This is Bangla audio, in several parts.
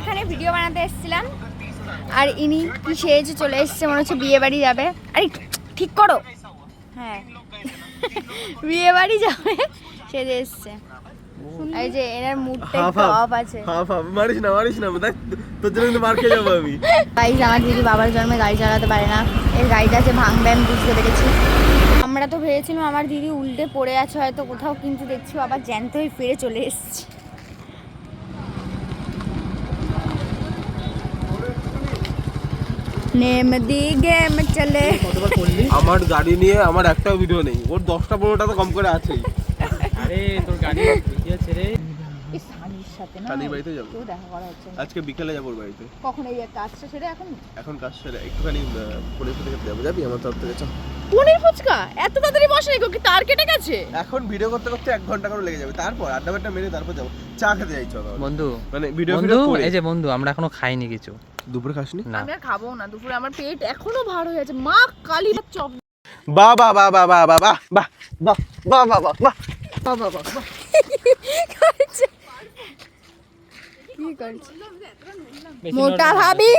এখানে ভিডিও বানাতে এসেছিলাম আর ইনি কি সেজে চলে এসেছে, মনে হচ্ছে বিয়ে বাড়ি যাবে। আরে ঠিক করো, হ্যাঁ বিয়ে বাড়ি যাবে সেজে এসেছে। এই যে এনার মুডটা একটু অফ আছে। মারিস না দেখ তোর জন্য কিন্তু মার খেয়ে যাবো আমি। গাইস, আমার দিদি বাবার জন্মে গাড়ি চালাতে পারে না, এর গাড়িটা যে ভাঙবে আমি বুঝতে পেরেছি। আমরা তো ভেবেছিলাম আমার দিদি উল্টে পড়ে আছে হয়তো কোথাও, কিন্তু দেখছি আবার জ্যান্ত হয়ে ফিরে চলে এসেছে। নেম দি গেম চলে। আমার গাড়ি নিয়ে আমার একটাও ভিডিও নেই, ওর 10টা 15টা তো কম করে আছেই। আরে তোর গাড়ি ভিডিও ছেড়ে এই সানির সাথে না সানির বাড়িতে যাবো, কেউ দেখা করা হচ্ছে না। আজকে বিকেলে যাবো ওর বাড়িতে। কখন এই কাজটা সেরে এখন কাজ সেরে একটুখানি পনির ফুচকা খেতে যাবো, যাবি আমার তরফ থেকে? চল। পনির ফুচকা এত তাড়াতাড়ি বসে নাকি, কি তার কেটে গেছে? এখন ভিডিও করতে 1 ঘন্টা করে লেগে যাবে, তারপর আড্ডা বাড্ডা মেরে তারপর যাবো চা খেতে যাই। চল বন্ধু, মানে ভিডিও করে এই যে বন্ধু আমরা এখনো খাইনি কিছু। দুপুরে খাসনি? না আমি আর খাবো না দুপুরে, আমার পেট এখনো ভার হয়ে আছে। মা কালী চপ বাহ বাহ বাহ বাহ বাহ বাহ বাহ বাহ বাহ বাহ বাহ বাহ বাহ। কি করছে মোটা ভাবি?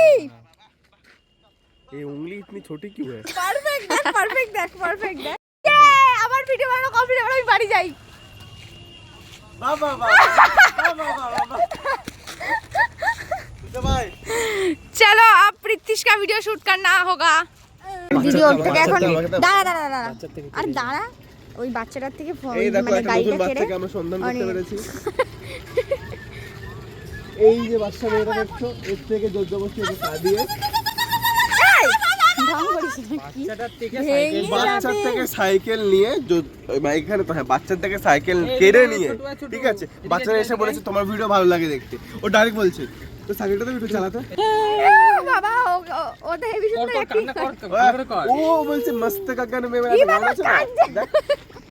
ये उंगली इतनी छोटी क्यों है? পারফেক্ট দেখ। আমার ভিডিও বানানো কমপ্লিট, আমি বাড়ি যাই। वाह वाह वाह भाई चलो अब प्रीतिश का वीडियो शूट करना होगा। ভিডিও থেকে এখন দাঁড়া আর দাঁড়া, ওই বাচ্চাটার থেকে এই দেখো মানে একটা নতুন গাড়িটা ছেড়ে বাচ্চাকে আমরা সন্ধান করতে পেরেছি। এই যে বাচ্চা মেয়েটা দেখছো, এর থেকে জোরজবরদস্তি ওকে পা দিয়ে বাচ্চার থেকে সাইকেল নিয়ে এখানে তো, হ্যাঁ বাচ্চার থেকে সাইকেল কেড়ে নিয়ে, ঠিক আছে বাচ্চারা এসে বলেছে তোমার ভিডিও ভালো লাগে দেখতে, ও ডাইরেক্ট বলছে তো সাইকেলটা তো একটু চালাতে। বাবা ও তো হেভি সুন্দর অ্যাক্টিং করে। ও বলছে মস্ত কাকান মে মেরা গান আছে না, দেখ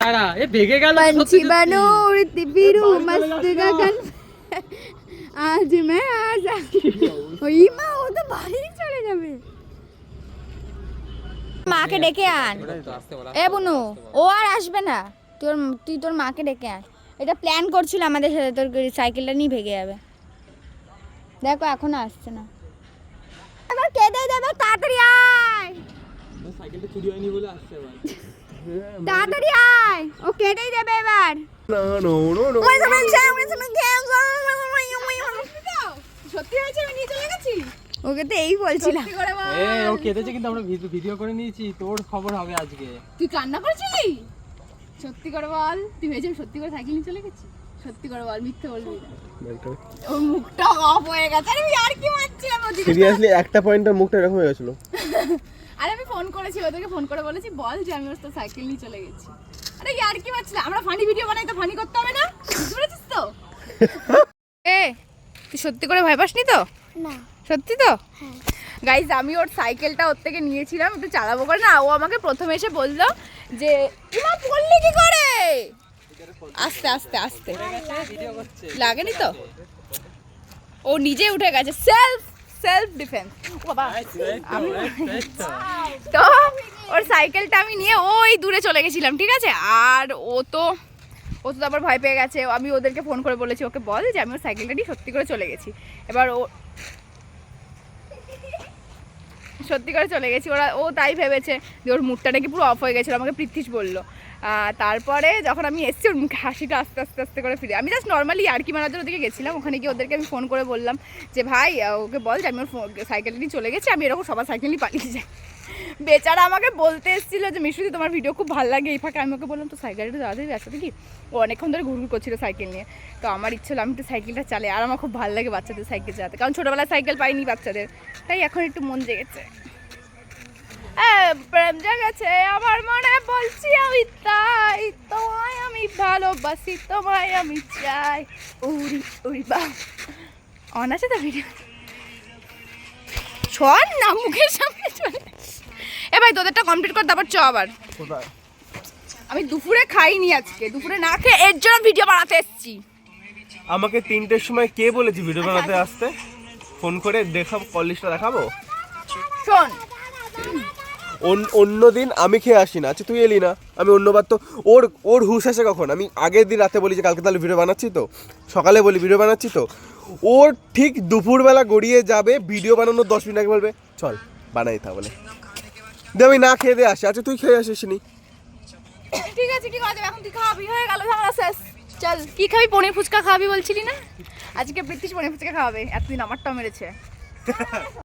আরে এ ভেগে গেল पंछी बनो उड़ती फिरू मस्त गगन आज मैं ওই মা, ও তো বাড়ি চলে যাবে। মাকে ডেকে আন। এ বুনু, ও আর আসবে না, তুই তোর মাকে ডেকে আন। এটা প্ল্যান করছিল আমাদের সাথে, তোর সাইকেলটা নিয়ে ভেগে যাবে। দেখো এখনো আসছে না, এবার কেঁদে দেবে। তাড়াতাড়ি আয়, সাইকেলটা চুরি হয়নি বলে আসছে এবার। তাড়াতাড়ি আয়, ও কেটেই দেবে এবার। নো নো নো সত্যি হয়েছে, আমি নিয়ে চলে গেছি। ওকে তো এই বলছিলাম। ও কেঁদেছে, কিন্তু আমরা ভিডিও করে নিয়েছি, তোর খবর হবে আজকে। তুই কান্না করেছিলি? সত্যি করে বল, তুই ভেবেছিস আমি সত্যি করে সাইকেল নিয়ে চলে গেছি? সত্যি করে বল, মিথ্যে বলবি না। ওর মুখটা অফ হয়ে গেছে। আরে আমি আর কি মারছিলাম ওদিকে। সিরিয়াসলি একটা পয়েন্টের মুখটা এরকম হয়ে গেছিল। আরে আমি ফোন করেছি ওদেরকে, ফোন করে বলেছি বল যে আমি ওর তো সাইকেল নিয়ে চলে গেছি। আরে আর কি মারছিলাম, আমরা ফানি ভিডিও বানাই তো ফানি করতে হবে না, বুঝতে পেরেছিস তো? এ তুই সত্যি করে ভয় পাসনি তো? না সত্যি তো? গাইজ আমি ওর সাইকেলটা ওর থেকে নিয়েছিলাম একটু চালাবো করে না, ও আমাকে প্রথমে এসে বললো যে ইমা পড়লি কি করে, আস্তে আস্তে আস্তে লাগেনি তো, ও নিজে উঠে গেছে। Self defence. বাবা তো ওর সাইকেলটা আমি নিয়ে ওই দূরে চলে গেছিলাম, ঠিক আছে। আর ও তো তারপর ভয় পেয়ে গেছে। আমি ওদেরকে ফোন করে বলেছি ওকে বল যে আমি ওর সাইকেলটা নিয়ে সত্যি করে চলে গেছি। এবার ও সত্যি করে চলে গেছি, ও তাই ভেবেছে যে ওর মুখটা নাকি পুরো অফ হয়ে গেছিলো, আমাকে প্রীতিশ বললো। তারপরে যখন আমি এসেছি ওর মুখে হাসিটা আস্তে আস্তে করে ফিরে, আমি জাস্ট নর্মালি আর কি মারার জন্য ওদিকে গেছিলাম। ওখানে গিয়ে ওদেরকে আমি ফোন করে বললাম যে ভাই ওকে বল যে আমি ওর সাইকেল নিয়ে চলে গেছি, আমি এরকম সবার সাইকেল নিয়ে পালিয়ে যাই। বেচারা আমাকে বলতে এসেছিলো যে মিশুদি তোমার ভিডিও খুব ভালো লাগে, এই ফাঁকে আমি ওকে বললাম তো সাইকেলটা তাড়াতাড়ি ব্যস্ত কি, ও অনেকক্ষণ ধরে ঘুরঘুর করছিল সাইকেল নিয়ে। তো আমার ইচ্ছে হলো আমি একটু সাইকেলটা চালাই, আর আমার খুব ভালো লাগে বাচ্চাদের সাইকেল চালাতে, কারণ ছোটোবেলায় সাইকেল পাইনি বাচ্চাদের, তাই এখন একটু মন জেগেছে। প্রেম জেগেছে আমার মনে, বলছি আমি তাই, তোমায় আমি ভালোবাসি, তোমায় আমি চাই। উড়ি উড়ি বা অন আছে তো ভিডিও, শোন না মুখের সামনে চলে। এ ভাই তোদেরটা কমপ্লিট কর, তারপর চ আবার। আমি দুপুরে খাইনি আজকে, দুপুরে না খেয়ে এর জন্য ভিডিও বানাতে এসেছি। আমাকে 3টের সময় কে বলেছে ভিডিও বানাতে আসতে? ফোন করে দেখাবো, কল লিস্টটা দেখাবো। শোন অন্যদিন আমি খেয়ে আসি না, আচ্ছা তুই এলি না, আমি অন্যবার তো ওর হুশ আসে কখন? আমি আগের দিন রাতে বলি যে কালকে তাহলে ভিডিও বানাচ্ছি, তো সকালে বলি ভিডিও বানাচ্ছি, তো ওর ঠিক দুপুরবেলা গড়িয়ে যাবে, ভিডিও বানানোর 10 মিনিট আগে বলবে চল বানাই তাহলে, দিয়ে আমি না খেয়ে দিয়ে আসি। আচ্ছা তুই খেয়ে আসিস নি? ঠিক আছে, কি করা যাবে, এখন তুই খাওয়াবি, হয়ে গেল ঝামেলা শেষ। চল, কি খাবি? পনির ফুচকা খাওয়াবি বলছিলি না? আজকে প্রীতিশ পনির ফুচকা খাওয়াবে, এতদিন আমারটাও মেরেছে।